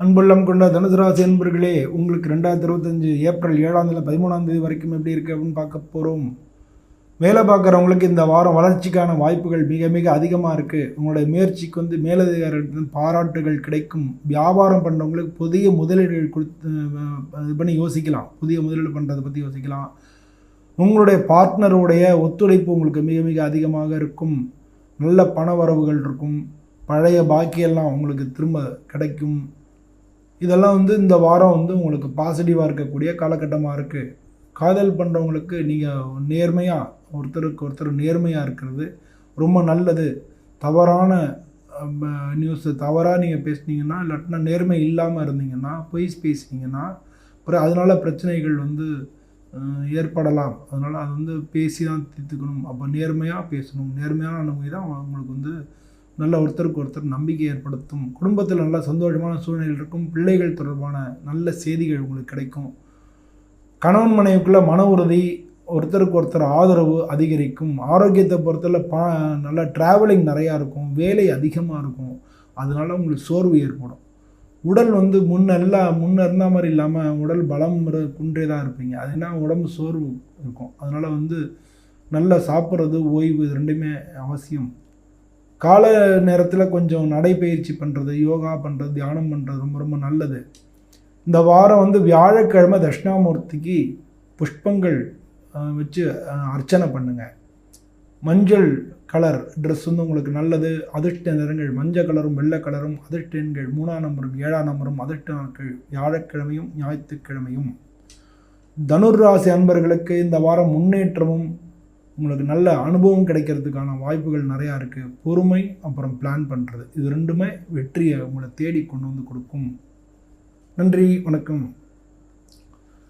அன்புள்ளம் கொண்ட தனுசு ராசி அன்பர்களே, உங்களுக்கு 2025 ஏப்ரல் 7ஆம் தேதி 13ஆம் தேதி வரைக்கும் எப்படி இருக்குது அப்படின்னு பார்க்க போகிறோம். வேலை பார்க்குறவங்களுக்கு இந்த வாரம் வளர்ச்சிக்கான வாய்ப்புகள் மிக மிக அதிகமாக இருக்குது. உங்களுடைய முயற்சிக்கு மேலதிகாரிகளிடம் பாராட்டுகள் கிடைக்கும். வியாபாரம் பண்ணுறவங்களுக்கு புதிய முதலீடுகள் கொடுத்து இது பண்ணி யோசிக்கலாம். புதிய முதலீடு பண்ணுறதை பற்றி யோசிக்கலாம். உங்களுடைய பார்ட்னருடைய ஒத்துழைப்பு உங்களுக்கு மிக மிக அதிகமாக இருக்கும். நல்ல பண வரவுகள் இருக்கும். பழைய பாக்கியெல்லாம் உங்களுக்கு திரும்ப கிடைக்கும். இதெல்லாம் இந்த வாரம் உங்களுக்கு பாசிட்டிவாக இருக்கக்கூடிய காலகட்டமாக இருக்குது. காதல் பண்ணுறவங்களுக்கு நீங்கள் நேர்மையாக ஒருத்தருக்கு ஒருத்தர் நேர்மையாக இருக்கிறது ரொம்ப நல்லது. தவறான நியூஸு தவறாக நீங்கள் பேசுனீங்கன்னா, இல்லாட்டினா நேர்மை இல்லாமல் இருந்தீங்கன்னா, பொய் பேசினீங்கன்னா, அப்புறம் அதனால் பிரச்சனைகள் ஏற்படலாம். அதனால் அது பேசி தான் தீர்த்துக்கணும். அப்போ நேர்மையாக பேசணும். நேர்மையான அணுகுமுறை தான் உங்களுக்கு நல்ல ஒருத்தருக்கு ஒருத்தர் நம்பிக்கை ஏற்படுத்தும். குடும்பத்தில் நல்ல சந்தோஷமான சூழ்நிலை இருக்கும். பிள்ளைகள் தொடர்பான நல்ல செய்திகள் உங்களுக்கு கிடைக்கும். கணவன் மனைவிக்குள்ள மன உறுதி, ஒருத்தருக்கு ஒருத்தர் ஆதரவு அதிகரிக்கும். ஆரோக்கியத்தை பொறுத்தவரை நல்ல ட்ராவலிங் நிறையா இருக்கும். வேலை அதிகமாக இருக்கும். அதனால் உங்களுக்கு சோர்வு ஏற்படும். உடல் முன்ன இருந்த மாதிரி இல்லாமல் உடல் பலம் குன்றே தான் இருப்பீங்க. அது என்ன உடம்பு சோர்வு இருக்கும். அதனால் நல்லா சாப்பிட்றது, ஓய்வு இது ரெண்டுமே அவசியம். கால நேரத்தில் கொஞ்சம் நடைப்பயிற்சி பண்ணுறது, யோகா பண்ணுறது, தியானம் பண்ணுறது ரொம்ப ரொம்ப நல்லது. இந்த வாரம் வியாழக்கிழமை தட்சிணாமூர்த்திக்கு புஷ்பங்கள் வச்சு அர்ச்சனை பண்ணுங்கள். மஞ்சள் கலர் ட்ரெஸ் உங்களுக்கு நல்லது. அதிர்ஷ்ட நிறங்கள் மஞ்சள் கலரும் வெள்ளை கலரும். அதிர்ஷ்ட எண்கள் 3ஆம் நம்பரும் 7ஆம் நம்பரும். அதிர்ஷ்ட நாட்கள் வியாழக்கிழமையும் ஞாயிற்றுக்கிழமையும். தனுர் ராசி அன்பர்களுக்கு இந்த வாரம் முன்னேற்றமும் உங்களுக்கு நல்ல அனுபவம் கிடைக்கிறதுக்கான வாய்ப்புகள் நிறையா இருக்குது. பொறுமை அப்புறம் பிளான் பண்ணுறது இது ரெண்டுமே வெற்றியை உங்களை தேடி கொண்டு கொடுக்கும். நன்றி, வணக்கம்.